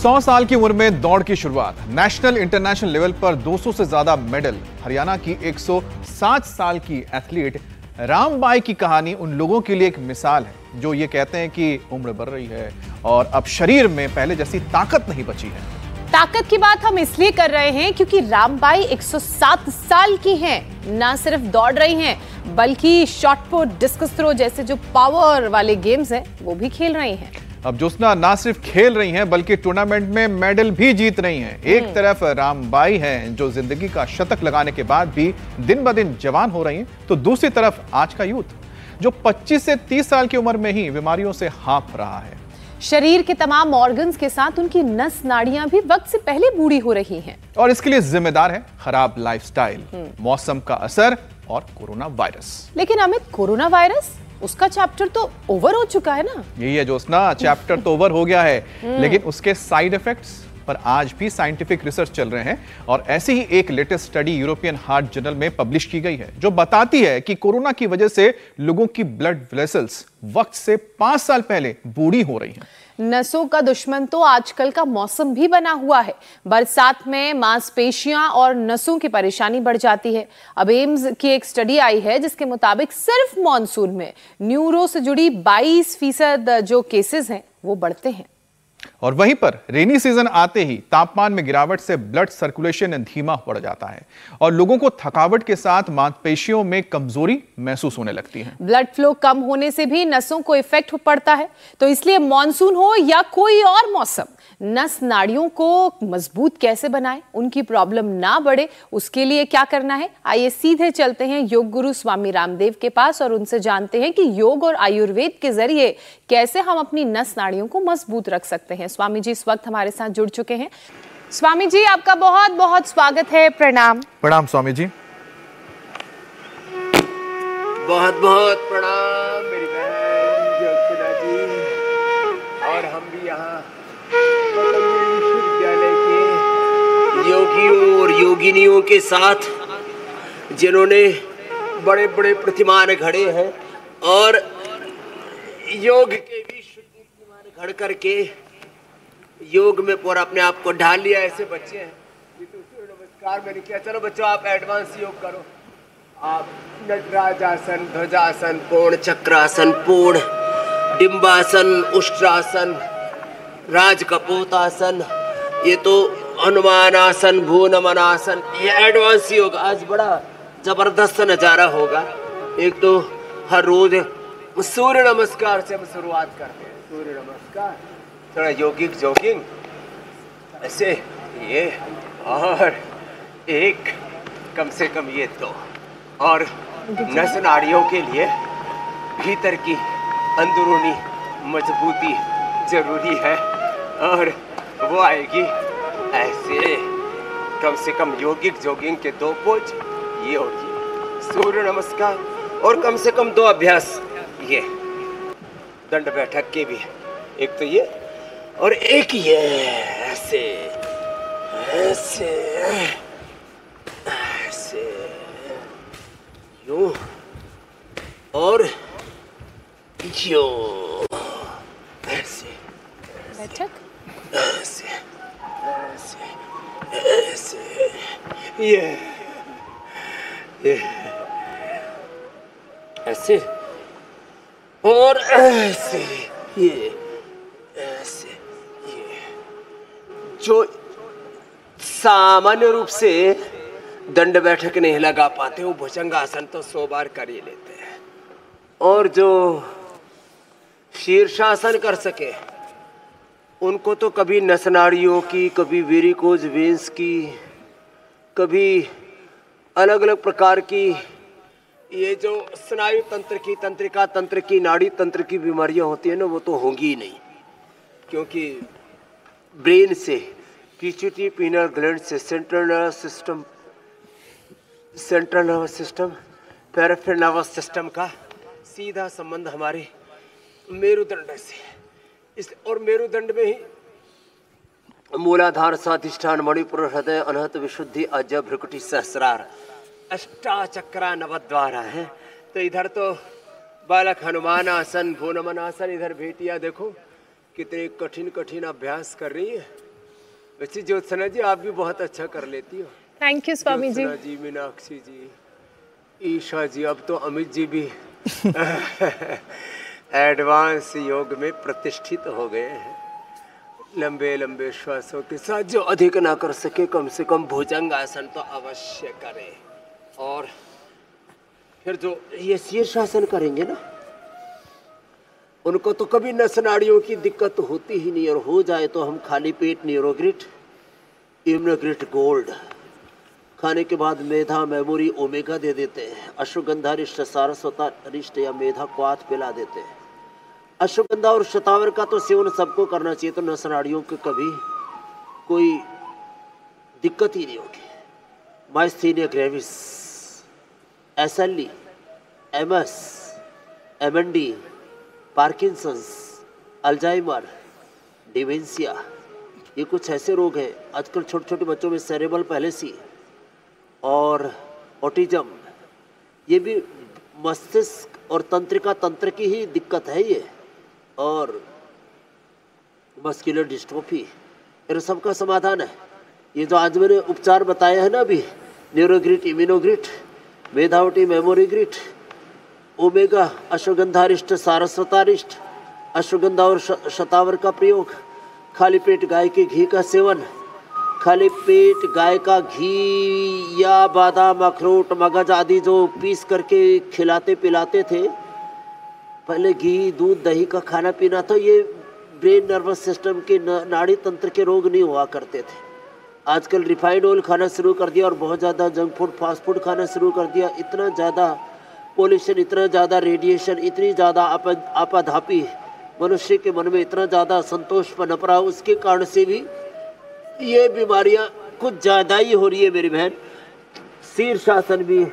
100 साल की उम्र में दौड़ की शुरुआत, नेशनल इंटरनेशनल लेवल पर 200 से ज्यादा मेडल। हरियाणा की 107 साल की एथलीट रामबाई की कहानी उन लोगों के लिए एक मिसाल है जो ये कहते हैं कि उम्र बढ़ रही है और अब शरीर में पहले जैसी ताकत नहीं बची है। ताकत की बात हम इसलिए कर रहे हैं क्योंकि रामबाई 107 साल की हैं। ना सिर्फ दौड़ रही हैं बल्कि शॉटपुट, डिस्कस थ्रो जैसे जो पावर वाले गेम्स हैं वो भी खेल रही हैं। अब ज्योत्सना ना सिर्फ खेल रही हैं बल्कि टूर्नामेंट में मेडल भी जीत रही हैं। एक तरफ रामबाई हैं जो जिंदगी का शतक लगाने के बाद भी दिन ब दिन जवान हो रही हैं, तो दूसरी तरफ आज का यूथ जो 25 से 30 साल की उम्र में ही बीमारियों से हाँफ रहा है। शरीर के तमाम ऑर्गन्स के साथ उनकी नस नाड़ियां भी वक्त से पहले बूढ़ी हो रही हैं। और इसके लिए जिम्मेदार है खराब लाइफस्टाइल, मौसम का असर और कोरोना वायरस। लेकिन अमित, कोरोना वायरस, उसका चैप्टर तो ओवर हो चुका है ना? यही है ज्योत्सना, चैप्टर तो ओवर हो गया है, लेकिन उसके साइड इफेक्ट्स पर आज भी साइंटिफिक रिसर्च चल रहे हैं। और ऐसी ही एक latest study European heart journal में पब्लिश की गई है जो बताती है कि कोरोना की वजह से लोगों की ब्लड वेसल्स वक्त से 5 साल पहले बूढ़ी हो रही हैं। नसों का दुश्मन तो आजकल का मौसम भी बना हुआ है। बरसात में मांसपेशियां और नसों की परेशानी बढ़ जाती है। अब एम्स की एक स्टडी आई है जिसके मुताबिक सिर्फ मॉनसून में न्यूरो से जुड़ी 22% जो केसेस हैं वो बढ़ते हैं। और वहीं पर रेनी सीजन आते ही तापमान में गिरावट से ब्लड सर्कुलेशन धीमा पड़ जाता है और लोगों को थकावट के साथ मांसपेशियों में कमजोरी महसूस होने लगती है। ब्लड फ्लो कम होने से भी नसों को इफेक्ट पड़ता है। तो इसलिए मॉनसून हो या कोई और मौसम, नस नाड़ियों को मजबूत कैसे बनाएं, उनकी प्रॉब्लम ना बढ़े, उसके लिए क्या करना है? आइए सीधे चलते हैं योग गुरु स्वामी रामदेव के पास और उनसे जानते हैं कि योग और आयुर्वेद के जरिए कैसे हम अपनी नस नाड़ियों को मजबूत रख सकते हैं। स्वामी जी इस वक्त हमारे साथ जुड़ चुके हैं। स्वामी जी, आपका बहुत बहुत स्वागत है। प्रणाम। प्रणाम स्वामी जी। बहुत बहुत प्रणाम मेरी बहन ज्योत्सना जी। और हम भी यहाँ विश्वविद्यालय के योगियों और योगिनियों के साथ जिन्होंने बड़े बड़े प्रतिमान घड़े हैं और योग के भी प्रतिमान घड़ करके योग में पूरा अपने आप को ढाल लिया। ऐसे बच्चे हैं। ये तो नमस्कार मैंने किया। चलो बच्चों, आप एडवांस योग करो। आप नटराजासन, ध्वजासन, पूर्ण चक्रासन, पूर्ण डिम्बासन, उष्ट्रासन, राजकपोतासन, ये तो हनुमानासन, भूनमनासन, ये एडवांस योग। आज बड़ा जबरदस्त नजारा होगा। एक तो हर रोज सूर्य नमस्कार से हम शुरुआत करते हैं। सूर्य नमस्कार, थोड़ा योगिक जॉगिंग ऐसे, ये और एक कम से कम ये 2 और नस नाड़ियों के लिए भीतर की अंदरूनी मजबूती जरूरी है और वो आएगी ऐसे। कम से कम योगिक जॉगिंग के 2 पोज, ये होगी सूर्य नमस्कार, और कम से कम 2 अभ्यास ये दंड बैठक के भी। एक तो ये और एक ये, ऐसे ऐसे ऐसे यूं और यूं, ऐसे बैठक, ऐसे ऐसे ऐसे, ये ऐसे और ऐसे, ये ऐसे, ये जो सामान्य रूप से दंड बैठक नहीं लगा पाते वो भुजंगासन तो 100 बार कर ही लेते हैं। और जो शीर्षासन कर सके उनको तो कभी नस नाड़ियों की, कभी वेरिकोज वेन्स की, कभी अलग अलग प्रकार की ये जो स्नायु तंत्र की, तंत्रिका तंत्र की, नाड़ी तंत्र की बीमारियां होती है ना, वो तो होंगी ही नहीं। क्योंकि ब्रेन से, पीट्यूटरी पीनल ग्लैंड से, central nervous system, peripheral nervous system का सीधा संबंध हमारे मेरुदंड से। और मेरुदंड में ही मूलाधार, स्वाधिष्ठान, मणिपुर, हृदय, अनहत, विशुद्धि, अजय, भ्रुकुटी, सहस्रार, अष्टाचक्रा नवद्वारा है। तो इधर तो बालक हनुमान आसन, भूनमन आसन, इधर बेटियां देखो कितने कठिन कठिन अभ्यास कर रही है। वैसे ज्योत्सना जी आप भी बहुत अच्छा कर लेती हो। Thank you Swami ji. ज्योत्सना जी, मीनाक्षी जी, ईशा जी, अब तो अमित जी भी एडवांस योग में प्रतिष्ठित हो गए हैं। लंबे लंबे श्वासों के साथ जो अधिक ना कर सके कम से कम भुजंग आसन तो अवश्य करें। और फिर जो ये शीर्षासन करेंगे ना, उनको तो कभी नस नाड़ियों की दिक्कत होती ही नहीं, और हो जाए तो हम खाली पेट न्यूरोग्रिट, इम्यूनोग्रिट गोल्ड खाने के बाद मेधा, मेमोरी, ओमेगा दे देते हैं। अश्वगंधा रिष्ट, सारस्वता रिष्ट या मेधा क्वाथ पिला देते हैं। अश्वगंधा और शतावर का तो सेवन सबको करना चाहिए, तो नस नाड़ियों को कभी कोई दिक्कत ही नहीं होगी। Myasthenia gravis, SLE, MS, MND, Parkinson's, Alzheimer, dementia, ये कुछ ऐसे रोग हैं आजकल छोटे छोटे बच्चों में, सेरेब्रल पैलेसी और ऑटिज्म, ये भी मस्तिष्क और तंत्रिका तंत्र की ही दिक्कत है ये, और मस्कुलर डिस्ट्रोफी, इन सब का समाधान है। ये जो आज मैंने उपचार बताया है ना अभी, न्यूरोग्रिट, इम्यूनोग्रिट, मेधावटी, मेमोरीग्रिट, ओमेगा, अश्वगंधारिष्ट, सारस्वतारिष्ट, अश्वगंधा और शतावर का प्रयोग, खाली पेट गाय के घी का सेवन, खाली पेट गाय का घी या बादाम, अखरोट, मगज आदि जो पीस करके खिलाते पिलाते थे पहले, घी, दूध, दही का खाना पीना, तो ये ब्रेन नर्वस सिस्टम के नाड़ी तंत्र के रोग नहीं हुआ करते थे। आजकल रिफाइंड ऑयल खाना शुरू कर दिया और बहुत ज़्यादा जंक फूड, फास्ट फूड खाना शुरू कर दिया। इतना ज़्यादा पोल्यूशन, इतना ज़्यादा रेडिएशन, इतनी ज़्यादा आपाधापी, मनुष्य के मन में इतना ज़्यादा संतोष पनप रहा, उसके कारण से भी ये बीमारियां कुछ ज़्यादा ही हो रही है मेरी बहन। शीर्षासन भी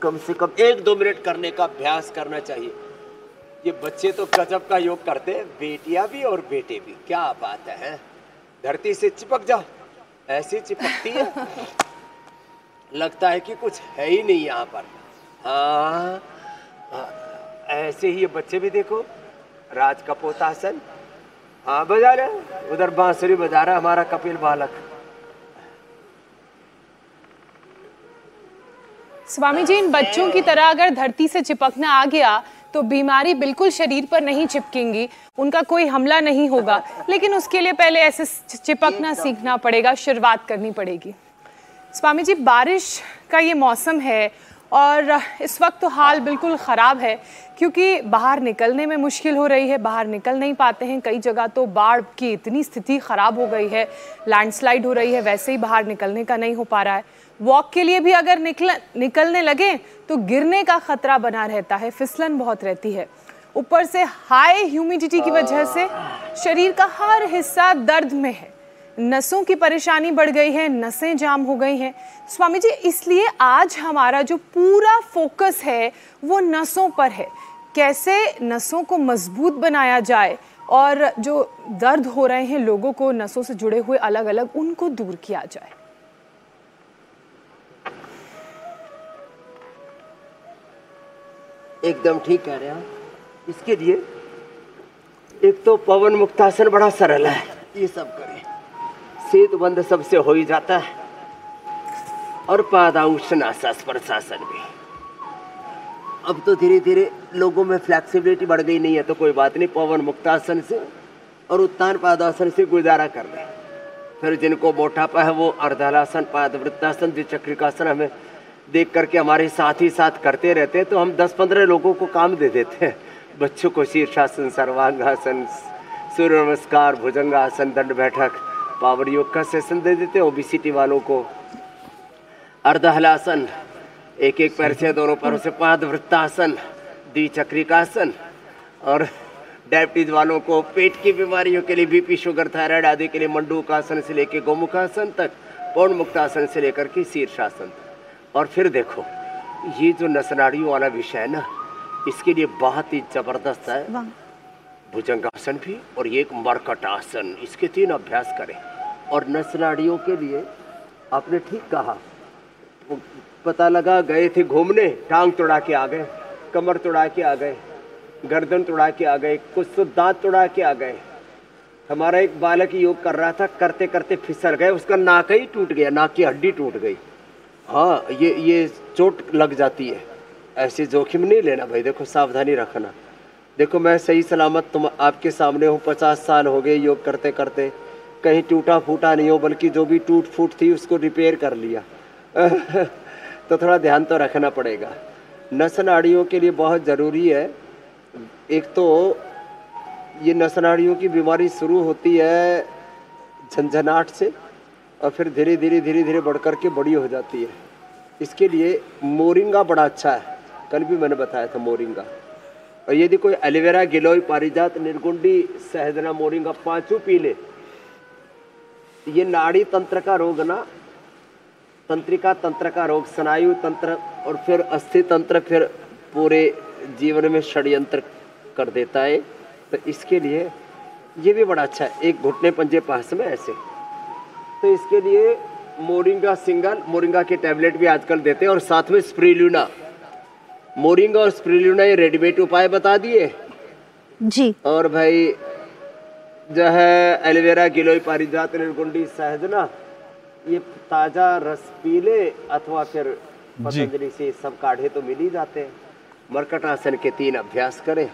कम से कम 1-2 मिनट करने का अभ्यास करना चाहिए। ये बच्चे तो गजब का योग करते हैं, बेटियां भी और बेटे भी, क्या बात है। धरती से चिपक जाओ, ऐसी चिपकती है लगता है कि कुछ है ही नहीं यहाँ पर। हाँ, ऐसे ही ये बच्चे भी देखो, राज कपोतासन, हाँ बजा रहे, उधर बांसुरी बजा रहा हमारा कपिल बालक। स्वामी जी, इन बच्चों की तरह अगर धरती से चिपकना आ गया तो बीमारी बिल्कुल शरीर पर नहीं चिपकेंगी, उनका कोई हमला नहीं होगा, लेकिन उसके लिए पहले ऐसे चिपकना सीखना पड़ेगा, शुरुआत करनी पड़ेगी। स्वामी जी, बारिश का ये मौसम है और इस वक्त तो हाल बिल्कुल ख़राब है, क्योंकि बाहर निकलने में मुश्किल हो रही है, बाहर निकल नहीं पाते हैं। कई जगह तो बाढ़ की इतनी स्थिति ख़राब हो गई है, लैंडस्लाइड हो रही है, वैसे ही बाहर निकलने का नहीं हो पा रहा है। वॉक के लिए भी अगर निकलने लगे तो गिरने का खतरा बना रहता है, फिसलन बहुत रहती है। ऊपर से हाई ह्यूमिडिटी की वजह से शरीर का हर हिस्सा दर्द में है, नसों की परेशानी बढ़ गई है, नसें जाम हो गई हैं। स्वामी जी, इसलिए आज हमारा जो पूरा फोकस है वो नसों पर है, कैसे नसों को मजबूत बनाया जाए और जो दर्द हो रहे हैं लोगों को, नसों से जुड़े हुए अलग अलग, उनको दूर किया जाए। एकदम ठीक कह रहे हैं। इसके लिए एक तो पवन मुक्तासन बड़ा सरल है, ये सब करें, सेतु बंद सबसे हो ही जाता है, और पादाउष्णासन प्रशासन भी। अब तो धीरे धीरे लोगों में फ्लेक्सिबिलिटी बढ़ गई, नहीं है तो कोई बात नहीं, पवन मुक्तासन से और उत्तान पादासन से गुजारा कर लें। फिर जिनको मोटापा है वो अर्धहलासन, पादवृत्तासन, द्विचक्रिकासन हमें देख करके हमारे साथ ही साथ करते रहते हैं, तो हम 10-15 लोगों को काम दे देते हैं। बच्चों को शीर्षासन, सर्वांगासन, सूर्य नमस्कार, भुजंगासन, दंड बैठक, पावर योग का सेशन दे देते हैं। ओबेसिटी वालों को अर्धहलासन, एक पैर से दोनों पैरों से पादवृत्तासन, द्विचक्रिकासन, और डायबिटीज वालों को पेट की बीमारियों के लिए, बीपी, शुगर, थायराइड आदि के लिए मंडूकासन से लेकर गोमुखासन तक, पौन मुक्तासन से लेकर के शीर्षासन तक। और फिर देखो, ये जो नसनाड़ियों वाला विषय है ना, इसके लिए बहुत ही जबरदस्त है भुजंगासन भी, और ये एक मरकटासन, इसके 3 अभ्यास करें। और नसनाड़ियों के लिए आपने ठीक कहा, पता लगा गए थे घूमने, टांग तोड़ा के आ गए, कमर तोड़ा के आ गए, गर्दन तोड़ा के आ गए, कुछ तो दांत तोड़ा के आ गए, हमारा एक बालक योग कर रहा था, करते करते फिसल गए, उसका नाक ही टूट गया, नाक की हड्डी टूट गई। हाँ, ये चोट लग जाती है, ऐसे जोखिम नहीं लेना भाई, देखो सावधानी रखना। देखो मैं सही सलामत तुम आपके सामने हूँ, 50 साल हो गए योग करते करते, कहीं टूटा फूटा नहीं हो, बल्कि जो भी टूट फूट थी उसको रिपेयर कर लिया। तो थोड़ा ध्यान तो रखना पड़ेगा। नस नाड़ियों के लिए बहुत ज़रूरी है। एक तो ये नस नाड़ियों की बीमारी शुरू होती है झंझनाहट से, और फिर धीरे धीरे बढ़ कर के बड़ी हो जाती है। इसके लिए मोरिंगा बड़ा अच्छा है, कल भी मैंने बताया था मोरिंगा। और यदि कोई एलोवेरा, गिलोय, पारिजात, निर्गुंडी, सहजना, मोरिंगा पांचों पी ले, ये नाड़ी तंत्र का रोग ना, तंत्रिका तंत्र का रोग, स्नायु तंत्र और फिर अस्थि तंत्र, फिर पूरे जीवन में षड्यंत्र कर देता है। तो इसके लिए ये भी बड़ा अच्छा है, एक घुटने पंजे पास में ऐसे। तो इसके लिए मोरिंगा सिंगल, मोरिंगा के टैबलेट भी आजकल देते हैं, और साथ में स्प्रिलुना। मोरिंगा और स्प्रिलुना ये रेडीमेड उपाय बता दिए जी। और भाई जो है एलोवेरा, गिलोय, पारिजात, निर्गुंडी, सहजना, ये ताजा रस पी ले, अथवा फिर पतंजलि से सब काढ़े तो मिल ही जाते हैं। मरकट आसन के 3 अभ्यास करें,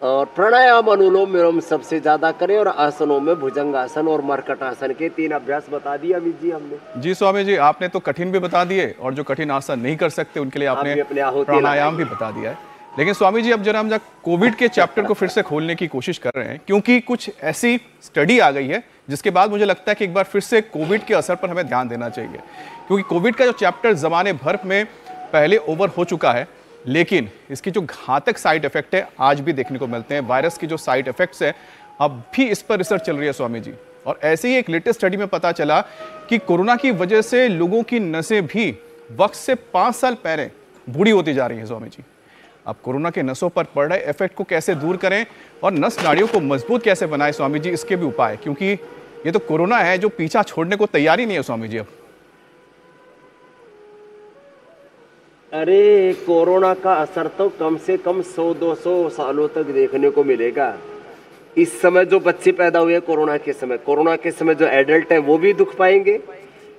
और प्राणायाम, अनुलोम विलोम सबसे ज्यादा करें, और आसनों में भुजंगासन और मरकट आसन के 3 अभ्यास बता दिया अमित जी हमने। जी स्वामी जी, आपने तो कठिन भी बता दिए, और जो कठिन आसन नहीं कर सकते उनके लिए आपने प्राणायाम भी बता दिया है। लेकिन स्वामी जी, अब जरा हम कोविड के चैप्टर को फिर से खोलने की कोशिश कर रहे हैं, क्योंकि कुछ ऐसी स्टडी आ गई है जिसके बाद मुझे लगता है कि एक बार फिर से कोविड के असर पर हमें ध्यान देना चाहिए। क्योंकि कोविड का जो चैप्टर जमाने भर में पहले ओवर हो चुका है, लेकिन इसकी जो घातक साइड इफेक्ट है आज भी देखने को मिलते हैं। वायरस की जो साइड इफेक्ट्स है, अब भी इस पर रिसर्च चल रही है स्वामी जी। और ऐसे ही एक लेटेस्ट स्टडी में पता चला कि कोरोना की वजह से लोगों की नसें भी वक्त से 5 साल पहले बूढ़ी होती जा रही है स्वामी जी। अब कोरोना के नसों पर पड़ रहे इफेक्ट को कैसे दूर करें और नस नाड़ियों को मजबूत कैसे बनाए स्वामी जी, इसके भी उपाय, क्योंकि ये तो कोरोना है जो पीछा छोड़ने को तैयार ही नहीं है स्वामी जी। अब अरे कोरोना का असर तो कम से कम 100-200 सालों तक देखने को मिलेगा। इस समय जो बच्चे पैदा हुए कोरोना के समय जो एडल्ट है वो भी दुख पाएंगे,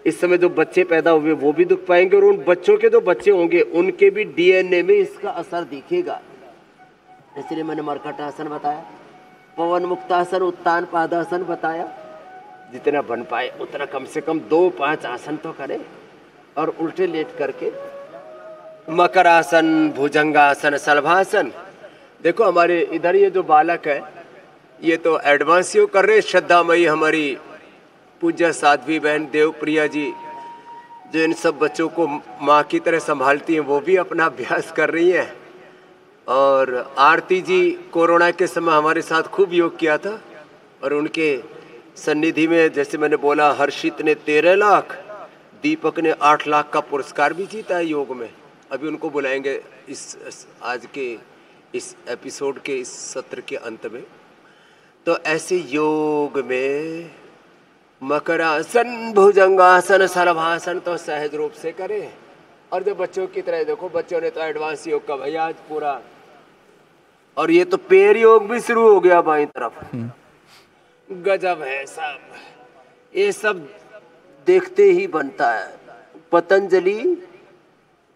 इस समय जो बच्चे पैदा हुए वो भी दुख पाएंगे, और उन बच्चों के जो बच्चे होंगे उनके भी डीएनए में इसका असर दिखेगा। इसलिए मैंने मरकट आसन बताया, पवन मुक्तासन, उत्तान पादासन बताया। जितना बन पाए उतना कम से कम 2-5 आसन तो करें, और उल्टे लेट करके मकर आसन, भुजंगासन, शलभासन। देखो हमारे इधर ये जो बालक है ये तो एडवांस योग कर रहे, श्रद्धामयी हमारी पूज्य साध्वी बहन देवप्रिया जी, जो इन सब बच्चों को माँ की तरह संभालती हैं, वो भी अपना अभ्यास कर रही हैं। और आरती जी कोरोना के समय हमारे साथ खूब योग किया था, और उनके सन्निधि में जैसे मैंने बोला, हर्षित ने 13 लाख, दीपक ने 8 लाख का पुरस्कार भी जीता है योग में। अभी उनको बुलाएंगे इस आज के इस एपिसोड के इस सत्र के अंत में। तो ऐसे योग में मकरासन, भुजंगासन, शलभासन तो सहज रूप से करें। और जो बच्चों की तरह देखो, बच्चों ने तो एडवांस योग का भैया आज पूरा, और ये तो पैर योग भी शुरू हो गया बाईं तरफ। गजब है सब, ये सब देखते ही बनता है। पतंजलि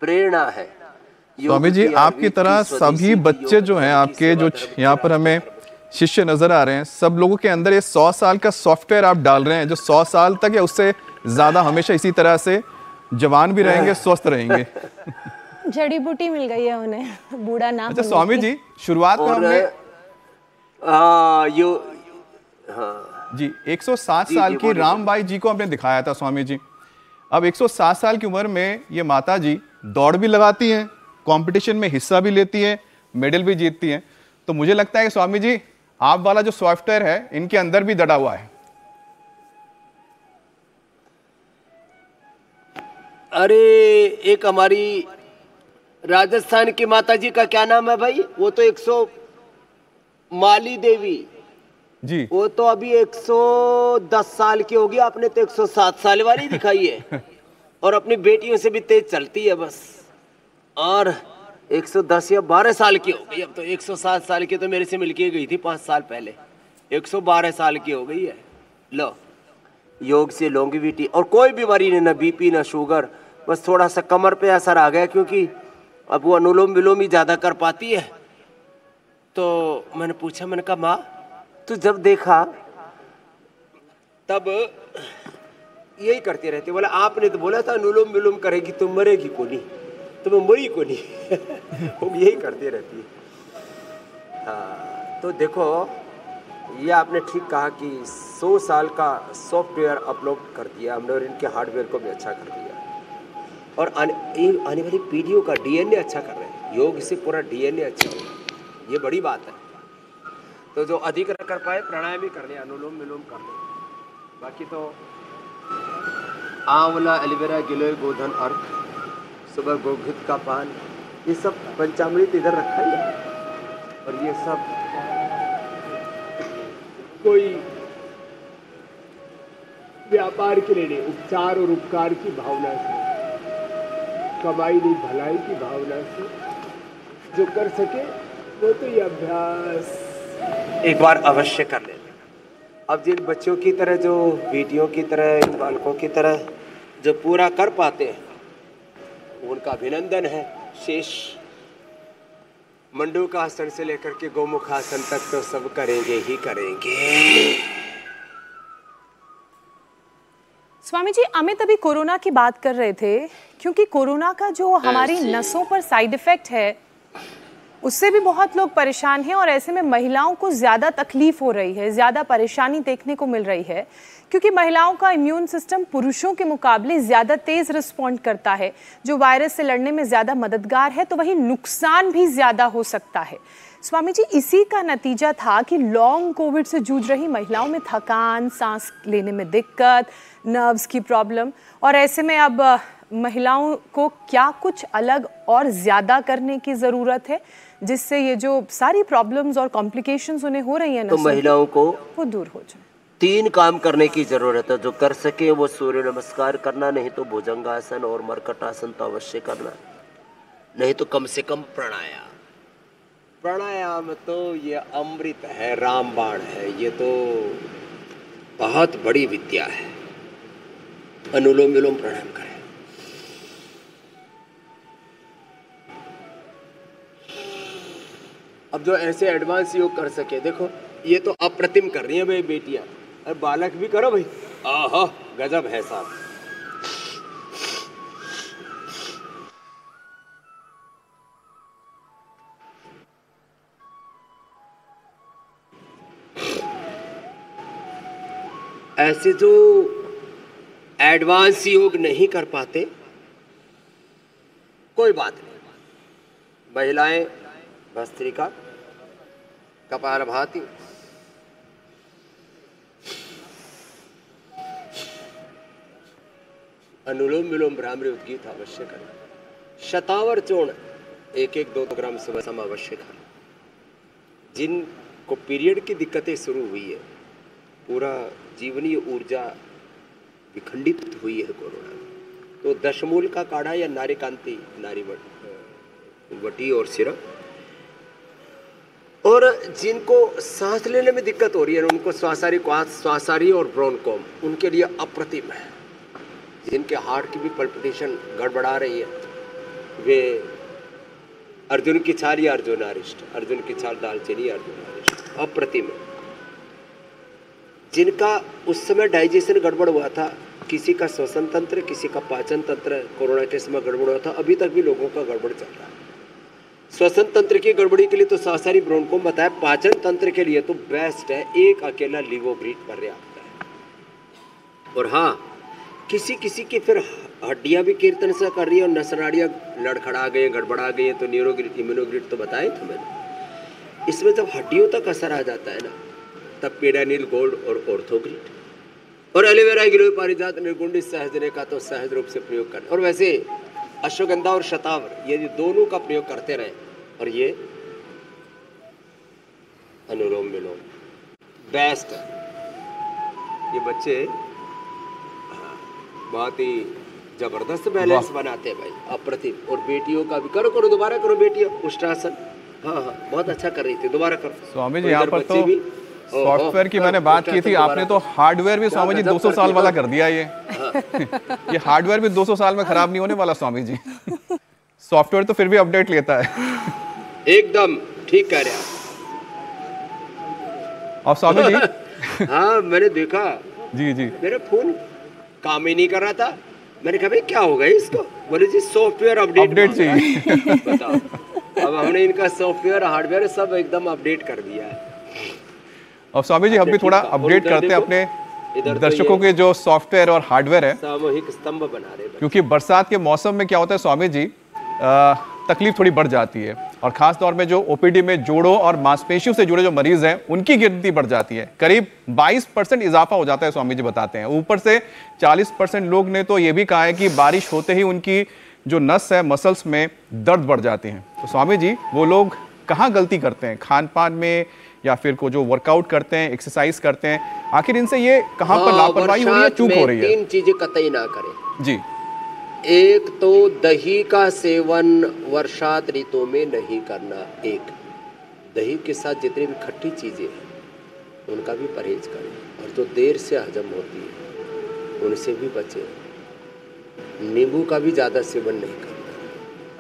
प्रेरणा है स्वामी जी। आपकी तरह सभी बच्चे जो हैं आपके, जो यहाँ पर हमें शिष्य नजर आ रहे हैं, सब लोगों के अंदर ये 100 साल का सॉफ्टवेयर आप डाल रहे हैं, जो 100 साल तक या उससे ज्यादा हमेशा इसी तरह से जवान भी रहेंगे, स्वस्थ रहेंगे। जड़ी बूटी मिल गई है उन्हें, बूढ़ा ना। अच्छा स्वामी जी, शुरुआत में हमने जी 107 साल की रामबाई जी को हमने दिखाया था स्वामी जी। अब 107 साल की उम्र में ये माता जी दौड़ भी लगाती हैं, कंपटीशन में हिस्सा भी लेती हैं, मेडल भी जीतती हैं। तो मुझे लगता है कि स्वामी जी आप वाला जो सॉफ्टवेयर है इनके अंदर भी दड़ा हुआ है। अरे एक हमारी राजस्थान की माता जी का क्या नाम है भाई, वो तो 100 माली देवी जी, वो तो अभी 110 साल की होगी, आपने तो 107 साल वाली दिखाई है। और अपनी बेटियों से भी तेज चलती है बस। और 110 या 12 साल की हो गई, अब तो 107 साल की तो मेरे से मिलके गई थी 5 साल पहले। 112 साल की हो गई है। लो, योग से लॉन्गेविटी और कोई बीमारी नहीं, ना बीपी ना शुगर, बस थोड़ा सा कमर पे असर आ गया क्योंकि अब वो अनुलोम विलोम ही ज्यादा कर पाती है। तो मैंने पूछा, मैंने कहा माँ तू जब देखा तब यही करती रहती। बोला आपने तो बोला था अनुलोम विलोम करेगी तो मरेगी को नहीं, तो मैं मरी को नहीं। वो यही करती रहती है। हाँ, तो देखो ये आपने ठीक कहा कि 100 साल का सॉफ्टवेयर अपलोड कर दिया हमने और इनके हार्डवेयर को भी अच्छा कर दिया और आने वाली पीढ़ियों का डीएनए अच्छा कर रहे हैं। योग से पूरा डीएनए अच्छा हो रहा है, ये बड़ी बात है। तो जो अधिक कर पाए प्राणायाम ही कर ले, अनुलोम विलोम कर ले। बाकी तो आंवला, एलोवेरा, गिलोय, गोधन अर्क, सुबह गोघृत का पान, ये सब पंचामृत इधर रखा ही है। और ये सब कोई व्यापार के लिए नहीं, उपचार और उपकार की भावना से, कमाई नहीं भलाई की भावना से जो कर सके वो तो ये अभ्यास एक बार अवश्य कर लेना। अब जिन बच्चों की तरह, जो बेटियों की तरह, इन बालकों की तरह जो पूरा कर पाते हैं उनका अभिनंदन है। शेष मंडूकासन से लेकर के गोमुखासन तक तो सब करेंगे ही करेंगे। स्वामी जी, अमित अभी कोरोना की बात कर रहे थे, क्योंकि कोरोना का जो हमारी नसों पर साइड इफेक्ट है उससे भी बहुत लोग परेशान हैं और ऐसे में महिलाओं को ज़्यादा तकलीफ हो रही है, ज़्यादा परेशानी देखने को मिल रही है, क्योंकि महिलाओं का इम्यून सिस्टम पुरुषों के मुकाबले ज़्यादा तेज़ रिस्पॉन्ड करता है, जो वायरस से लड़ने में ज़्यादा मददगार है, तो वहीं नुकसान भी ज़्यादा हो सकता है। स्वामी जी, इसी का नतीजा था कि लॉन्ग कोविड से जूझ रही महिलाओं में थकान, सांस लेने में दिक्कत, नर्व्स की प्रॉब्लम, और ऐसे में अब महिलाओं को क्या कुछ अलग और ज़्यादा करने की ज़रूरत है जिससे ये जो सारी प्रॉब्लम्स और कॉम्प्लिकेशंस उन्हें हो रही हैं तो महिलाओं को वो दूर हो जाए। 3 काम करने की जरूरत है। जो कर सके वो सूर्य नमस्कार करना, नहीं तो भुजंगासन और मरकटासन तो अवश्य करना, नहीं तो कम से कम प्राणायाम। प्राणायाम तो ये अमृत है, रामबाण है, ये तो बहुत बड़ी विद्या है। अनुलोम विलोम प्राणायाम करें। अब जो ऐसे एडवांस योग कर सके, देखो ये तो अप्रतिम कर रही है भाई बेटियां, और बालक भी करो भाई, आहा गजब है साहब। ऐसे जो एडवांस योग नहीं कर पाते, कोई बात नहीं, महिलाएं भस्त्रिका, कपालभाति, अनुलोम विलोम भ्रामरी उद्गीत अवश्य करें। शतावर चूर्ण 1-2 ग्राम सुबह शाम अवश्य खाएं। जिनको पीरियड की दिक्कतें शुरू हुई है, पूरा जीवनीय ऊर्जा विखंडित हुई है कोरोना में, तो दशमूल का काढ़ा या नारीकांति, नारी वटी और सिरप, और जिनको सांस लेने में दिक्कत हो रही है, उनको श्वासारी और ब्रोनकोम, उनके लिए अप्रतिम है। जिनके हार्ट की भी पल्पिटेशन गड़बड़ा रही है, वे अर्जुन की छाल या अर्जुनारिष्ट, अर्जुन की छाल दालचीनी या अर्जुनारिष्ट, अप्रतिम है। जिनका उस समय डाइजेशन गड़बड़ हुआ था, किसी का श्वसन तंत्र, किसी का पाचन तंत्र कोरोना के समय गड़बड़ हुआ था, अभी तक भी लोगों का गड़बड़ चल रहा है। श्वसन तंत्र की गड़बड़ी के लिए तो श्वासारी ब्रोनकोम बताया, पाचन तंत्र के लिए तो बेस्ट है एक अकेला लिवोग्रीट पर्याप्त है। और हाँ, किसी किसी की फिर हड्डियां भी कीर्तन से कर रही है और नसनाड़ियाँ लड़खड़ा गए, गड़बड़ा गई, तो न्यूरोग्रिड, इम्यूनोग्रिड तो बताए थे मैंने। इसमें जब हड्डियों तक असर आ जाता है ना, तब पेडानिल गोल्ड और ऑर्थोग्रिड और एलोवेरा, गिलोय, पारिजात, निर्गुंडी, सहजने का तो सहज रूप से प्रयोग करना। और वैसे अश्वगंधा और शतावर, ये दोनों का प्रयोग करते रहे। और ये अनुलोम विलोम बेस्ट है। ये बच्चे बहुत ही जबरदस्त बैलेंस बनाते हैं भाई, अप्रतिम। और बेटियों का भी करो, दोबारा करो बेटियों, उष्ट्रासन। हाँ, बहुत अच्छा कर रही थी, दोबारा करो। स्वामी जी, यहाँ पर तो सॉफ्टवेयर की मैंने बात की थी, आपने तो हार्डवेयर भी स्वामी जी 200 साल वाला कर दिया ये हार्डवेयर भी 200 साल में खराब नहीं होने वाला स्वामी जी। सॉफ्टवेयर तो फिर भी अपडेट लेता है। एकदम ठीक कह रहे हैं और स्वामी जी हाँ मैंने देखा जी जी, मेरा फोन काम ही नहीं कर रहा था। मैंने कहा भाई क्या हो गया इसको, बोले जी सॉफ्टवेयर अपडेट चाहिए। बताओ, अब हमने इनका सॉफ्टवेयर हार्डवेयर सब एकदम अपडेट कर दिया है। और स्वामी जी हम भी थोड़ा अपडेट करते हैं अपने दर्शकों के जो सॉफ्टवेयर और हार्डवेयर है, सामूहिक स्तंभ बना रहे हैं। क्योंकि बरसात के मौसम में क्या होता है स्वामी जी, तकलीफ थोड़ी बढ़ जाती है और खास तौर में जो ओपीडी में जोड़ों और मांसपेशियों से जुड़े जो मरीज हैं उनकी गिनती बढ़ जाती है। करीब 22% इजाफा हो जाता है स्वामी जी बताते हैं। ऊपर से 40% लोग ने तो ये भी कहा है कि बारिश होते ही उनकी जो नस है मसल्स में दर्द बढ़ जाती हैं। तो स्वामी जी वो लोग कहाँ गलती करते हैं, खान पान में या फिर को जो वर्कआउट करते हैं, एक्सरसाइज करते हैं, आखिर इनसे ये कहाँ पर लापरवाही हो रही है, चूक हो रही है? 3 चीजें कतई ना करें जी। एक तो दही का सेवन वर्षात ऋतु में नहीं करना। एक दही के साथ जितनी भी खट्टी चीजें हैं उनका भी परहेज करें, और जो देर से हजम होती है उनसे भी बचें। नींबू का भी ज़्यादा सेवन नहीं करना,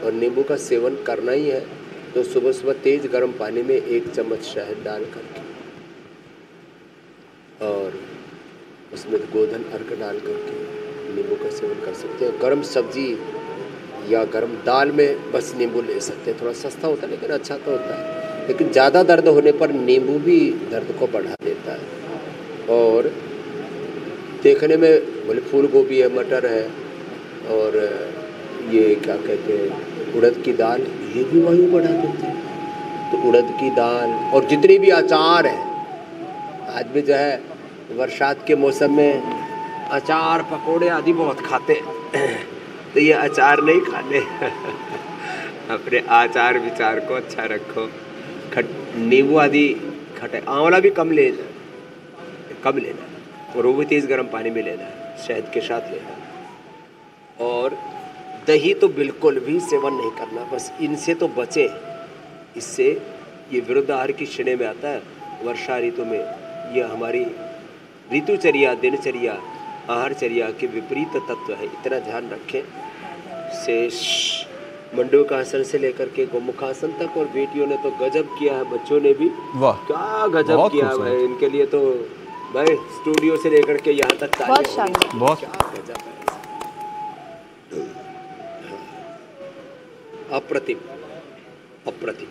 और नींबू का सेवन करना ही है तो सुबह सुबह तेज गर्म पानी में 1 चम्मच शहद डाल करके और उसमें गोधन अर्क डाल करके नींबू का सेवन कर सकते हैं। गर्म सब्जी या गर्म दाल में बस नींबू ले सकते हैं। थोड़ा सस्ता होता है लेकिन अच्छा तो होता है, लेकिन ज़्यादा दर्द होने पर नींबू भी दर्द को बढ़ा देता है। और देखने में बोले फूल गोभी है, मटर है, और ये क्या कहते हैं उड़द की दाल, ये भी वायु बढ़ा देती है। तो उड़द की दाल और जितने भी अचार हैं, आज भी जो है बरसात के मौसम में अचार पकोड़े आदि बहुत खाते हैं तो ये अचार नहीं खाने अपने आचार विचार को अच्छा रखो। नींबू आदि खटे, आंवला भी कम लेना और वो भी तेज़ गर्म पानी में लेना है, शहद के साथ लेना है। और दही तो बिल्कुल भी सेवन नहीं करना, बस इनसे तो बचे। इससे ये विरुद्ध आहार की श्रेणी में आता है। वर्षा ऋतु में यह हमारी ऋतुचर्या, दिनचर्या, आहारचर्या के विपरीत तत्व है, इतना ध्यान रखें। शेष मंडूकासन से लेकर के गोमुखासन तक, और बेटियों ने तो गजब किया है, बच्चों ने भी क्या गजब किया है भाई। इनके लिए तो भाई स्टूडियो से लेकर के यहाँ तक बहुत गजब है, अप्रतिम अप्रतिम।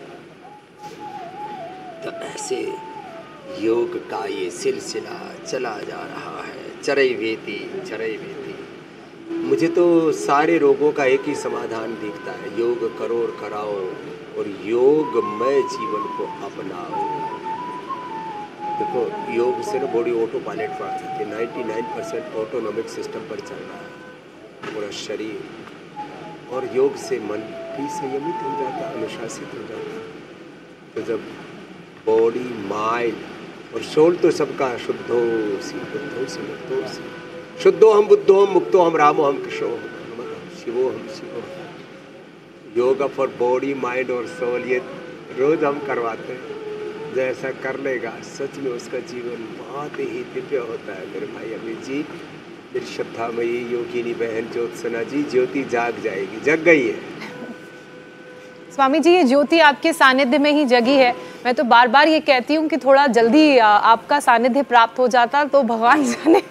तो ऐसे योग का ये सिलसिला चला जा रहा है, चरई वेती। मुझे तो सारे रोगों का एक ही समाधान दिखता है, योग करो और कराओ, और योगमय जीवन को अपनाओ। देखो योग से ना बॉडी ऑटो पायलट पर आ जाती है, 99% ऑटोनॉमिक सिस्टम पर चल रहा है पूरा शरीर, और योग से मन भी संयमित हो जाता है, अनुशासित हो जाता है। तो जब बॉडी, माइंड और सोल तो सबका शुद्धो सी शुद्धो हम बुद्धो हम मुक्तो हम रामो हम कृष्णो हम शिवो हम शिवो। योगा फॉर बॉडी, माइंड और सोल ये रोज हम करवाते हैं। जैसा कर लेगा सच में उसका जीवन बहुत ही दिव्य होता है। मेरे भाई अमित जी, मेरी श्रद्धामयी योगिनी बहन ज्योत्सना जी, ज्योति जाग जाएगी, जग गई है। स्वामी जी ये ज्योति आपके सानिध्य में ही जगी है। मैं तो बार बार ये कहती हूँ कि थोड़ा जल्दी आपका सानिध्य प्राप्त हो जाता तो भगवान जाने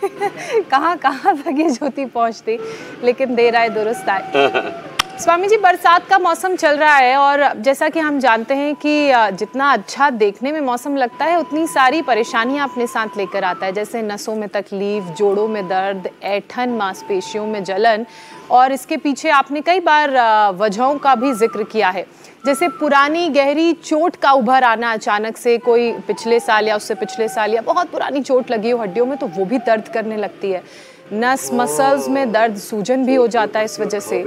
कहाँ तक ये ज्योति पहुँचती, लेकिन देर आए दुरुस्त आए। स्वामी जी बरसात का मौसम चल रहा है, और जैसा कि हम जानते हैं कि जितना अच्छा देखने में मौसम लगता है उतनी सारी परेशानियां अपने साथ लेकर आता है, जैसे नसों में तकलीफ, जोड़ों में दर्द, ऐंठन, मांसपेशियों में जलन, और इसके पीछे आपने कई बार वजहों का भी जिक्र किया है, जैसे पुरानी गहरी चोट का उभर आना अचानक से, कोई पिछले साल या उससे पिछले साल या बहुत पुरानी चोट लगी हो हड्डियों में तो वो भी दर्द करने लगती है, नस मसल्स में दर्द, सूजन भी हो जाता है इस वजह से,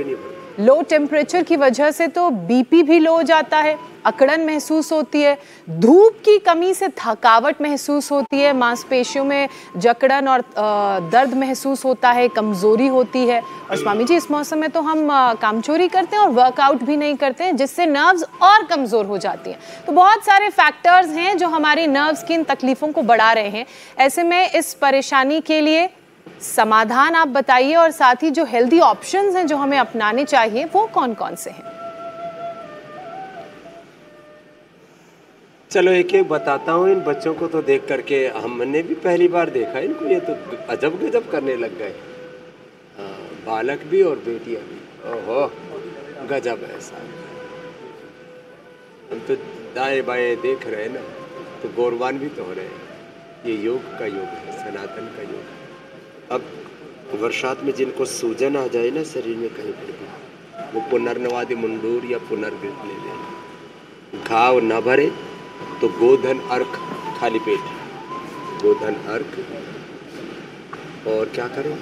लो टेम्परेचर की वजह से तो बीपी भी लो हो जाता है, अकड़न महसूस होती है, धूप की कमी से थकावट महसूस होती है, मांसपेशियों में जकड़न और दर्द महसूस होता है, कमजोरी होती है। और स्वामी जी, इस मौसम में तो हम कामचोरी करते हैं और वर्कआउट भी नहीं करते हैं, जिससे नर्व्स और कमजोर हो जाती हैं। तो बहुत सारे फैक्टर्स हैं जो हमारी नर्व्स की इन तकलीफों को बढ़ा रहे हैं। ऐसे में इस परेशानी के लिए समाधान आप बताइए, और साथ ही जो हेल्दी ऑप्शंस हैं जो हमें अपनाने चाहिए वो कौन कौन से हैं? चलो एक एक बताता हूँ। इन बच्चों को तो देख करके हमने भी पहली बार देखा, इनको ये तो अजब गजब करने लग गए, बालक भी और बेटियां भी। ओहो, गजब ऐसा। हम तो दाएं बाएं देख रहे हैं ना, तो गौरवान भी तो हो रहे हैं। ये योग का योग है, सनातन का योग है। अब बरसात में जिनको सूजन आ जाए ना शरीर में कहीं पर भी, वो पुनर्नवादि मुंडूर या पुनर्गृत ले लें। घाव न भरे तो गोधन अर्क, खाली पेट गोधन अर्क, और क्या करें,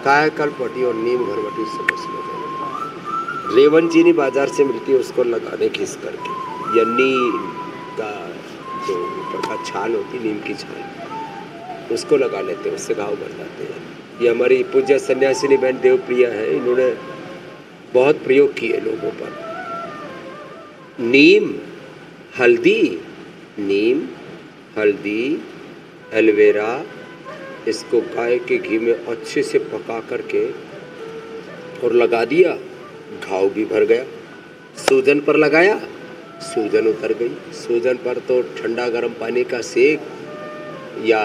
कायाकल्प वटी और नीम घरवटी से बस में जाए। रेवन चीनी बाजार से मिलती है, उसको लगा दें घिस करके, या नीम का जो ऊपर का छाल होती है, नीम की छाल, उसको लगा लेते हैं, उससे घाव भर जाते हैं। ये हमारी पूज्य सन्यासिनी बहन देवप्रिया है, इन्होंने बहुत प्रयोग किए लोगों पर। नीम हल्दी एलोवेरा, इसको गाय के घी में अच्छे से पका करके और लगा दिया, घाव भी भर गया। सूजन पर लगाया, सूजन उतर गई। सूजन पर तो ठंडा गर्म पानी का सेक या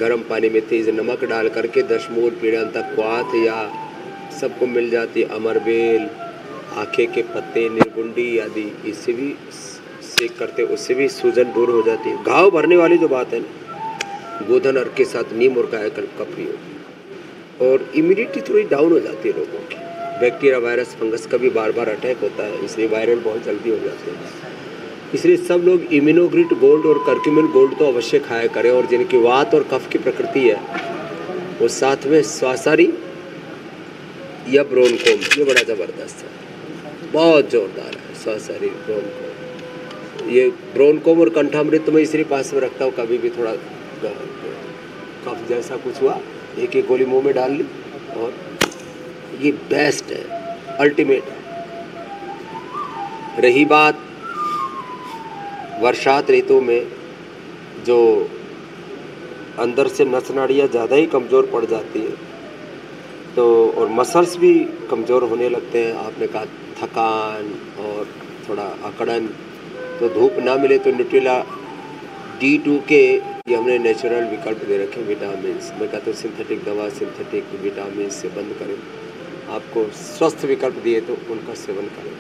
गर्म पानी में तेज नमक डाल करके 10 मूल पीड़न तक क्वाथ या सबको मिल जाती। अमरबेल, आखे के पत्ते, निर्गुंडी आदि, इससे भी सेक करते, उससे भी सूजन दूर हो जाती है। घाव भरने वाली जो बात है ना, गोधन अर्क के साथ नीम और कायाकल्प का प्रयोग, और इम्यूनिटी थोड़ी डाउन हो जाती है लोगों की। बैक्टीरिया, वायरस, फंगस का भी बार बार अटैक होता है, इसलिए वायरल बहुत जल्दी हो जाते हैं। इसलिए सब लोग इम्यूनोग्रिट गोल्ड और कर्क्यूमिन गोल्ड तो अवश्य खाया करें, और जिनकी वात और कफ की प्रकृति है वो साथ में स्वासारी या ब्रोनकोम, ये बड़ा ज़बरदस्त है, बहुत जोरदार है। स्वासारी, ब्रोनकोम, ये ब्रोनकोम और कंठामृत तो मैं इसलिए पास में रखता हूँ, कभी भी थोड़ा कफ जैसा कुछ हुआ, एक एक गोली मुंह में डाल ली, और ये बेस्ट है, अल्टीमेट है। रही बात बरसात ऋतु में जो अंदर से नस नाड़ियाँ ज़्यादा ही कमज़ोर पड़ जाती है, तो और मसल्स भी कमज़ोर होने लगते हैं। आपने कहा थकान और थोड़ा अकड़न, तो धूप ना मिले तो न्यूट्रेला D2 के ये हमने नेचुरल विकल्प दे रखे, विटामिन। मैं कहता हूँ सिंथेटिक दवा, सिंथेटिक विटामिन से बंद करें। आपको स्वस्थ विकल्प दिए तो उनका सेवन करें।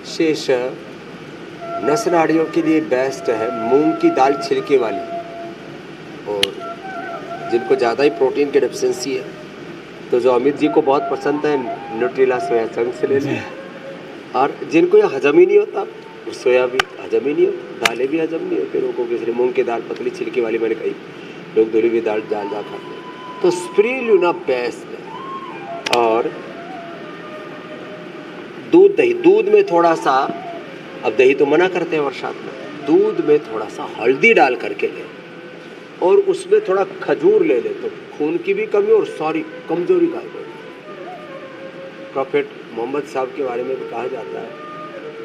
शेष नस नाड़ियों के लिए बेस्ट है मूंग की दाल छिलके वाली, और जिनको ज़्यादा ही प्रोटीन की डेफिशिएंसी है, तो जो अमित जी को बहुत पसंद है, न्यूट्रेला सोया चंक्स से ले लें। और जिनको ये हजम ही नहीं होता, सोया भी हजम ही नहीं होता, दालें भी हजम नहीं होती लोगों के, इसलिए मूंग की दाल पतली छिलके वाली, मैंने कही, लोग धुली हुई दाल खाते हैं, तो स्पिरुलिना बेस्ट है। और दूध, दही, दूध में थोड़ा सा, अब दही तो मना करते हैं बरसात में, दूध में थोड़ा सा हल्दी डाल करके ले, और उसमें थोड़ा खजूर ले ले, तो खून की भी कमी और सारी कमजोरी गायब हो। प्रॉफेट मोहम्मद साहब के बारे में भी कहा जाता है,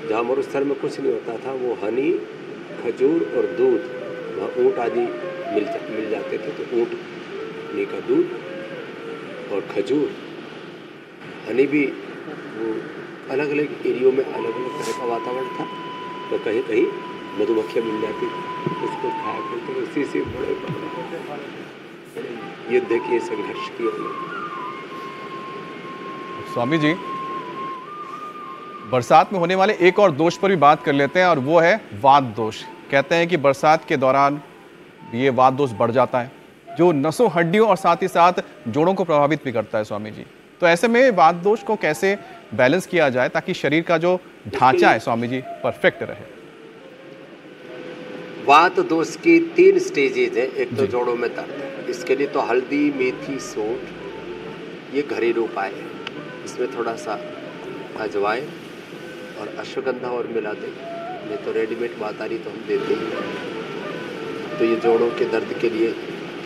जहाँ मरुस्थल में कुछ नहीं होता था, वो हनी, खजूर और दूध, वहाँ ऊँट आदि मिल जाते थे, तो ऊँट का दूध और खजूर, हनी भी, वो अलग अलग एरियो में अलग अलग तरह का वातावरण था, तो कहीं कहीं मधुमक्खियाँ मिल जाती, उसको खाया करते, तो उसी से बड़े युद्ध किए, संघर्ष किए। स्वामी जी, बरसात में होने वाले एक और दोष पर भी बात कर लेते हैं, और वो है वात दोष। कहते हैं कि बरसात के दौरान ये वात दोष बढ़ जाता है, जो नसों, हड्डियों और साथ ही साथ जोड़ों को प्रभावित भी करता है। स्वामी जी, तो ऐसे में वात दोष को कैसे बैलेंस किया जाए ताकि शरीर का जो ढांचा है स्वामी जी परफेक्ट रहे? वात दोष की 3 स्टेजेज है। एक तो जोड़ों में दर्द है, इसके लिए तो हल्दी, मेथी, सौंठ, ये घरेलू उपाय है। इसमें थोड़ा सा अजवाइन और अश्वगंधा और मिला दें, नहीं तो रेडीमेड बात आ रही तो हम देते हैं। तो ये जोड़ों के दर्द के लिए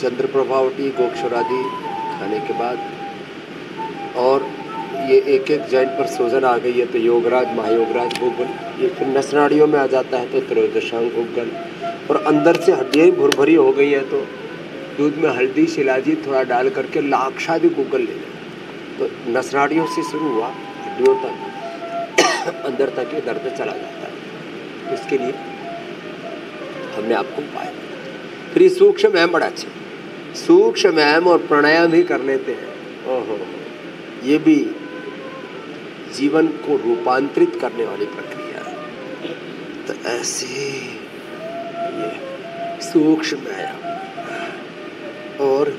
चंद्रप्रभावटी गोक्षरादि खाने के बाद, और ये एक एक जॉइंट पर सूजन आ गई है तो योगराज महायोगराज गुग्गल, ये फिर नस नाड़ियों में आ जाता है तो त्रयोदशांग गुग्गल, और अंदर से हड्डियाँ भुरभरी हो गई है तो दूध में हल्दी शिलाजीत थोड़ा डाल करके लाक्षादि गुग्गल ले लें। तो नस नाड़ियों से शुरू हुआ हड्डियों तक अंदर तक ये दर्द चला जाता है। इसके लिए हमने आपको उपाय, फिर सूक्ष्म व्यायाम बड़ा अच्छा, सूक्ष्म व्यायाम और प्राणायाम ही कर लेते हैं। ओहो, ये भी जीवन को रूपांतरित करने वाली प्रक्रिया है। तो ऐसे ये सूक्ष्म व्यायाम, और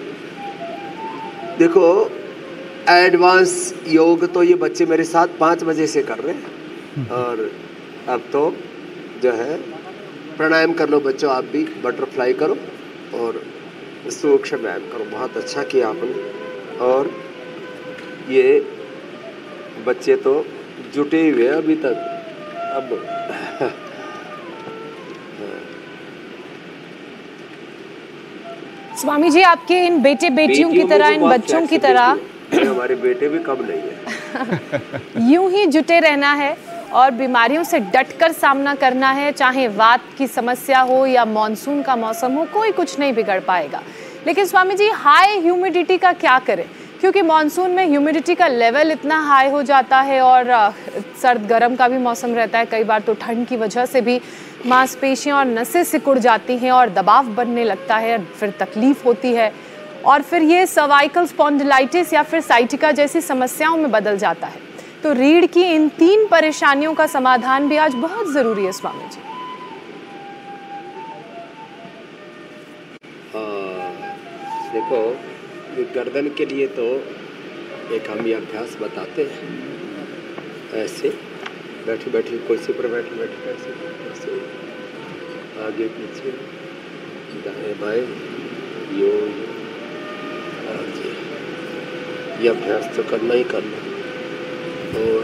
देखो एडवांस योग तो ये बच्चे मेरे साथ 5 बजे से कर रहे हैं, और अब तो जो है प्राणायाम कर लो बच्चों, आप भी बटरफ्लाई करो और सूक्ष्म व्यायाम करो। बहुत अच्छा किया आपने। और ये बच्चे तो जुटे हुए अभी तक। अब स्वामी जी, आपके इन बेटे बेटियों की तरह, इन बच्चों की तरह हमारे बेटे भी कम नहीं है। यूं ही जुटे रहना है और बीमारियों से डटकर सामना करना है, चाहे वात की समस्या हो या मॉनसून का मौसम हो, कोई कुछ नहीं बिगड़ पाएगा। लेकिन स्वामी जी, हाई ह्यूमिडिटी का क्या करें? क्योंकि मॉनसून में ह्यूमिडिटी का लेवल इतना हाई हो जाता है और सर्द गर्म का भी मौसम रहता है। कई बार तो ठंड की वजह से भी मांसपेशियां और नसें सिकुड़ जाती हैं और दबाव बनने लगता है, फिर तकलीफ होती है, और फिर ये सर्वाइकल स्पॉन्डिलाइटिस या फिर साइटिका जैसी समस्याओं में बदल जाता है। तो रीढ़ की इन 3 परेशानियों का समाधान भी आज बहुत ज़रूरी है स्वामी जी। देखो, ये गर्दन के लिए तो एक हम ये अभ्यास बताते हैं। ऐसे बैठे बैठे कुर्सी पर बैठे बैठे ऐसे आगे पीछे दाएं बाएं यो आगे, ये अभ्यास तो करना ही करना। और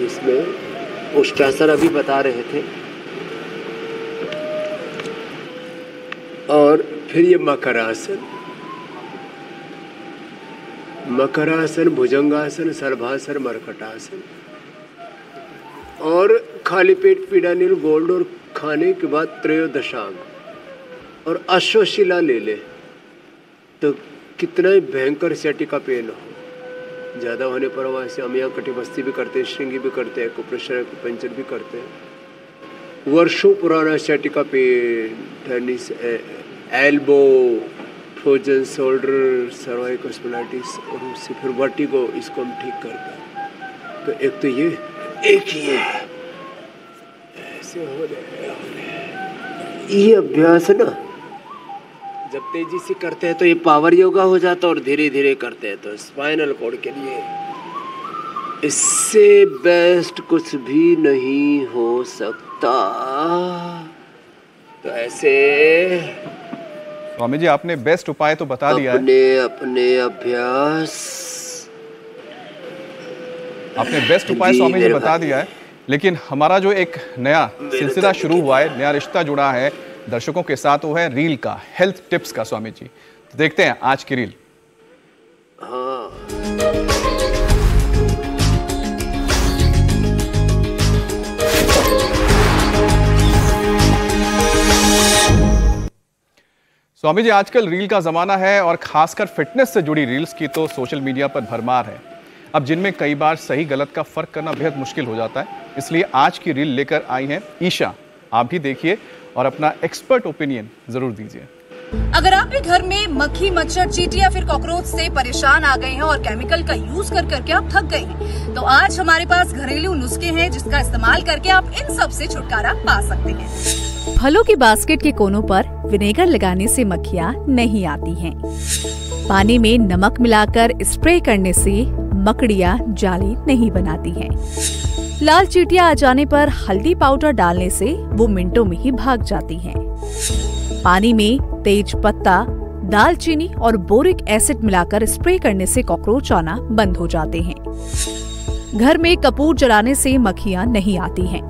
इसमें उष्टासन अभी बता रहे थे, और फिर ये मकरासन, मकरासन, भुजंगासन, सर्वासन, मरकटासन, और खाली पेट पीड़ा नील गोल्ड, और खाने के बाद त्रयोदशांग, और अश्वशिला ले ले तो कितना ही भयंकर सैटिका पेन हो, ज़्यादा होने पर वहाँ से हम यहाँ कटिबस्ती भी करते हैं, श्रृंगी भी करते हैं, कुप्रेशर एक्यूपंक्चर भी करते हैं। वर्षों पुराना sciatica pain, tennis elbow, frozen shoulder, cervical spondylitis, और उससे फिर वर्टिगो, इसको हम ठीक करते हैं। तो एक तो ये, एक ये ऐसे हो रहे, ये अभ्यास है ना, जब तेजी से करते हैं तो ये पावर योगा हो जाता है, और धीरे धीरे करते हैं तो स्पाइनल कॉर्ड के लिए इससे बेस्ट कुछ भी नहीं हो सकता। तो ऐसे स्वामी जी, आपने बेस्ट उपाय तो बता दिया है। अपने अभ्यास, आपने बेस्ट उपाय स्वामी जी बता दिया है, लेकिन हमारा जो एक नया सिलसिला शुरू हुआ है, नया रिश्ता जुड़ा है दर्शकों के साथ, वो है रील का, हेल्थ टिप्स का। स्वामी जी, तो देखते हैं आज की रील। स्वामी जी, आजकल रील का जमाना है और खासकर फिटनेस से जुड़ी रील्स की तो सोशल मीडिया पर भरमार है, अब जिनमें कई बार सही गलत का फर्क करना बेहद मुश्किल हो जाता है। इसलिए आज की रील लेकर आई हैं ईशा, आप भी देखिए और अपना एक्सपर्ट ओपिनियन जरूर दीजिए। अगर आप भी घर में मक्खी, मच्छर, चींटी या फिर कॉकरोच से परेशान आ गए हैं और केमिकल का यूज कर करके आप थक गए हैं, तो आज हमारे पास घरेलू नुस्खे हैं जिसका इस्तेमाल करके आप इन सब से छुटकारा पा सकते हैं। फलों की बास्केट के कोनों पर विनेगर लगाने से मक्खियाँ नहीं आती हैं। पानी में नमक मिलाकर स्प्रे करने से मकड़ियाँ जाली नहीं बनाती हैं। लाल चींटियां आ जाने पर हल्दी पाउडर डालने से वो मिनटों में ही भाग जाती हैं। पानी में तेज पत्ता, दालचीनी और बोरिक एसिड मिलाकर स्प्रे करने से कॉकरोच आना बंद हो जाते हैं। घर में कपूर जलाने से मक्खियां नहीं आती हैं।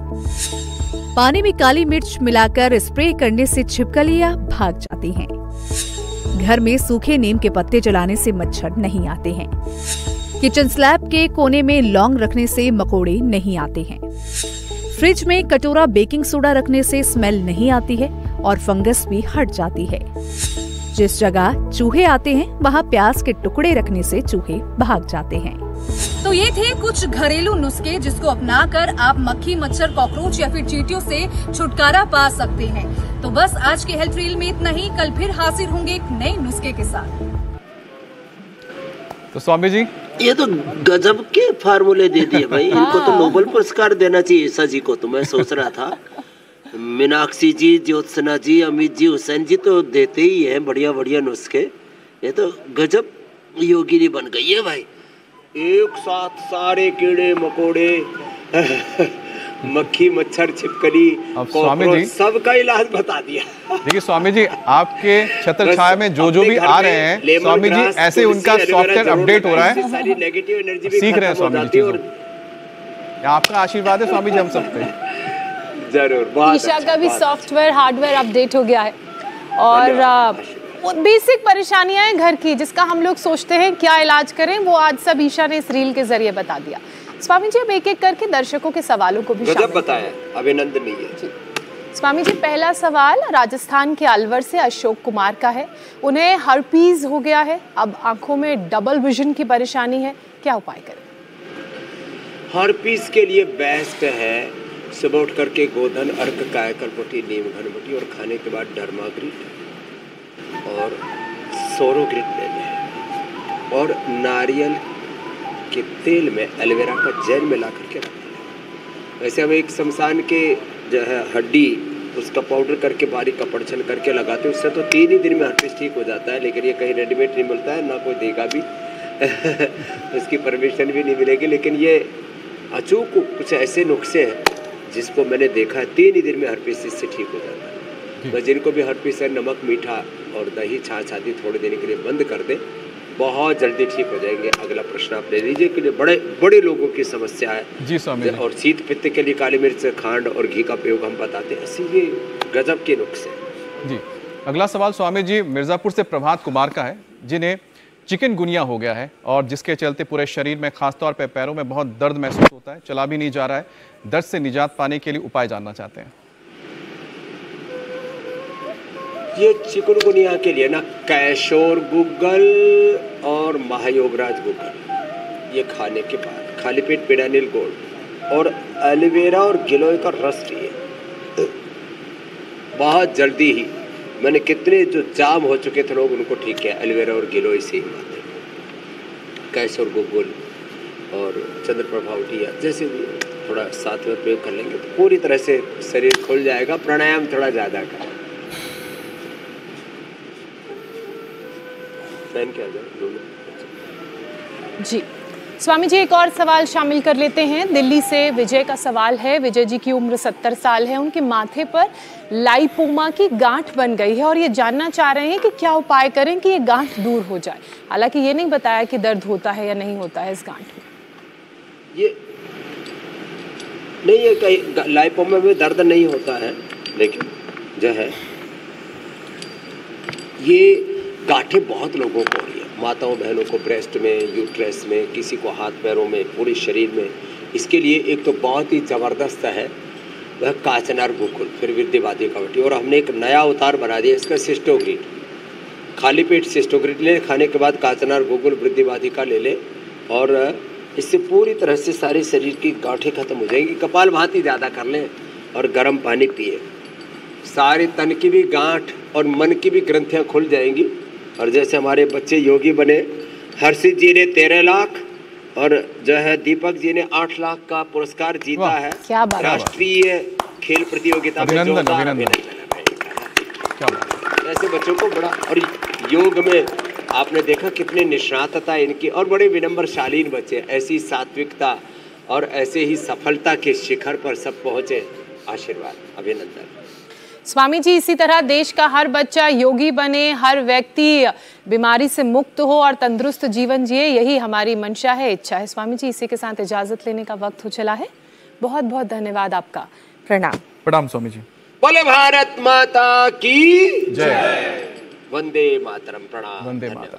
पानी में काली मिर्च मिलाकर स्प्रे करने से छिपकलियां भाग जाती हैं। घर में सूखे नीम के पत्ते जलाने से मच्छर नहीं आते हैं। किचन स्लैब के कोने में लौंग रखने से मकोड़े नहीं आते हैं। फ्रिज में कटोरा बेकिंग सोडा रखने से स्मेल नहीं आती है और फंगस भी हट जाती है। जिस जगह चूहे आते हैं वहाँ प्याज के टुकड़े रखने से चूहे भाग जाते हैं। तो ये थे कुछ घरेलू नुस्खे जिसको अपनाकर आप मक्खी, मच्छर, कॉकरोच या फिर चींटियों से छुटकारा पा सकते हैं। तो बस आज के हेल्थ रील में इतना ही। कल फिर हाजिर होंगे एक नए नुस्खे के साथ। तो स्वामी जी, ये तो गजब के फार्मूले दे दिए भाई। इनको तो नोबेल पुरस्कार देना चाहिए ईसा जी को। तो मैं सोच रहा था मीनाक्षी जी, ज्योत्सना जी, अमित जी, हुसैन जी तो देते ही हैं बढ़िया बढ़िया नुस्खे। ये तो गजब योगिनी बन गई है भाई। एक साथ सारे कीड़े मकोड़े मक्खी, मच्छर, छिपकली, कॉकरोच सबका इलाज बता दिया। देखिए स्वामी जी, आपके छत्र छाया में जो भी आ रहे हैं स्वामी जी, ऐसे उनका सॉफ्टवेयर अपडेट हो रहा है, सारी नेगेटिव एनर्जी भी सीख रहे हैं स्वामी जी। आपका आशीर्वाद है स्वामी जी हम सब पे। जरूर। ईशा का भी सॉफ्टवेयर हार्डवेयर अपडेट हो गया है और बेसिक परेशानियां हैं घर की, जिसका हम लोग सोचते हैं क्या इलाज करें, वो आज सब ईशा ने इस रील के जरिए बता दिया। स्वामी जी, अब एक एक करके दर्शकों के सवालों को भी शामिल बताया, अभिनंदनीय है। स्वामी जी, पहला सवाल राजस्थान के अलवर से अशोक कुमार का है। उन्हें हर्पीज हो गया है, अब आंखों में डबल विजन की परेशानी है, क्या उपाय करें? हर्पीज के लिए बेस्ट है सुबह उठ करके गोधन, अर्क, कायकलपट्टी, नीम घनबटी और खाने के बाद डर्माग्रिट और सोरोग्रिट ले लें और नारियल के तेल में एलोवेरा का जेल मिला करके रखें। वैसे हम एक शमशान के जो है हड्डी उसका पाउडर करके बारीक कपड़ छन करके लगाते हैं, उससे तो 3 ही दिन में हर्पीज ठीक हो जाता है। लेकिन ये कहीं रेडीमेड नहीं मिलता है, ना कोई देगा भी उसकी परमिशन भी नहीं मिलेगी। लेकिन ये अचूक कुछ ऐसे नुस्खे हैं जिसको मैंने देखा है 3 ही दिन में हर्पीज से ठीक हो जाता है। बस जिनको भी हर्पीज है, नमक, मीठा और दही, छाछ आदि थोड़े दिन के लिए बंद कर दे, बहुत जल्दी ठीक हो जाएंगे। अगला प्रश्न आप ले लीजिए कि जो बड़े बड़े लोगों की समस्या है जी स्वामी जी। और शीत पित्त के लिए काली मिर्च, खांड और घी का प्रयोग हम बताते हैं। ऐसे ये गजब के नुस्खे जी। अगला सवाल स्वामी जी मिर्जापुर से प्रभात कुमार का है, जिन्हें चिकनगुनिया हो गया है और जिसके चलते पूरे शरीर में, खासतौर पर पैरों में बहुत दर्द महसूस होता है, चला भी नहीं जा रहा है। दर्द से निजात पाने के लिए उपाय जानना चाहते हैं। ये चिकनगुनिया के लिए ना कैशोर गुग्गल और महायोगराज गुग्गल ये खाने के बाद खाली पेट पेडानिल गोल्ड और एलोवेरा और गिलोय का रस पिए। बहुत जल्दी ही मैंने कितने जो जाम हो चुके थे लोग उनको ठीक किया एलोवेरा और गिलोय से ही बात है। कैशोर गुग्गल और चंद्रप्रभा उठिया जैसे भी थोड़ा साथ में प्रयोग कर लेंगे तो पूरी तरह से शरीर खुल जाएगा। प्राणायाम थोड़ा ज़्यादा करें। जी स्वामी जी, एक और सवाल शामिल कर लेते हैं। दिल्ली से विजय का सवाल है। विजय जी की उम्र 70 साल है। उनके माथे पर लाइपोमा की गांठ बन गई है और ये जानना चाह रहे हैं कि क्या उपाय करें कि ये गांठ दूर हो जाए। हालांकि ये नहीं बताया कि दर्द होता है या नहीं होता है इस गांठ में। ये नहीं, ये कहीं लाइपोमा में दर्द नहीं होता है, लेकिन जो है ये गांठें बहुत लोगों को हो रही है, माताओं बहनों को ब्रेस्ट में, यूट्रस में, किसी को हाथ पैरों में, पूरे शरीर में। इसके लिए एक तो बहुत ही ज़बरदस्त है वह काचनार गुग्गल, फिर वृद्धिवादी कावटी, और हमने एक नया अवतार बना दिया इसका सिस्टोग्रिट। खाली पेट सिस्टोग्रिट ले, खाने के बाद काचनार गुग्गल, वृद्धिवादी का ले ले और इससे पूरी तरह से सारे शरीर की गांठें खत्म हो जाएंगी। कपालभाति ज़्यादा कर लें और गर्म पानी पिए, सारे तन की भी गांठ और मन की भी ग्रंथियाँ खुल जाएंगी। और जैसे हमारे बच्चे योगी बने, हर्षित जी ने 13 लाख और जो है दीपक जी ने 8 लाख का पुरस्कार जीता है राष्ट्रीय खेल प्रतियोगिता में। ऐसे बच्चों को बड़ा, और योग में आपने देखा कितने निष्णातता इनकी, और बड़े विनम्र शालीन बच्चे, ऐसी सात्विकता और ऐसे ही सफलता के शिखर पर सब पहुंचे। आशीर्वाद, अभिनंदन। स्वामी जी, इसी तरह देश का हर बच्चा योगी बने, हर व्यक्ति बीमारी से मुक्त हो और तंदुरुस्त जीवन जिए, यही हमारी मंशा है, इच्छा है। स्वामी जी, इसी के साथ इजाजत लेने का वक्त हो चला है। बहुत बहुत धन्यवाद आपका। प्रणाम। प्रणाम स्वामी जी। बोले भारत माता की जय। वंदे मातरम। प्रणाम। वंदे मातरम।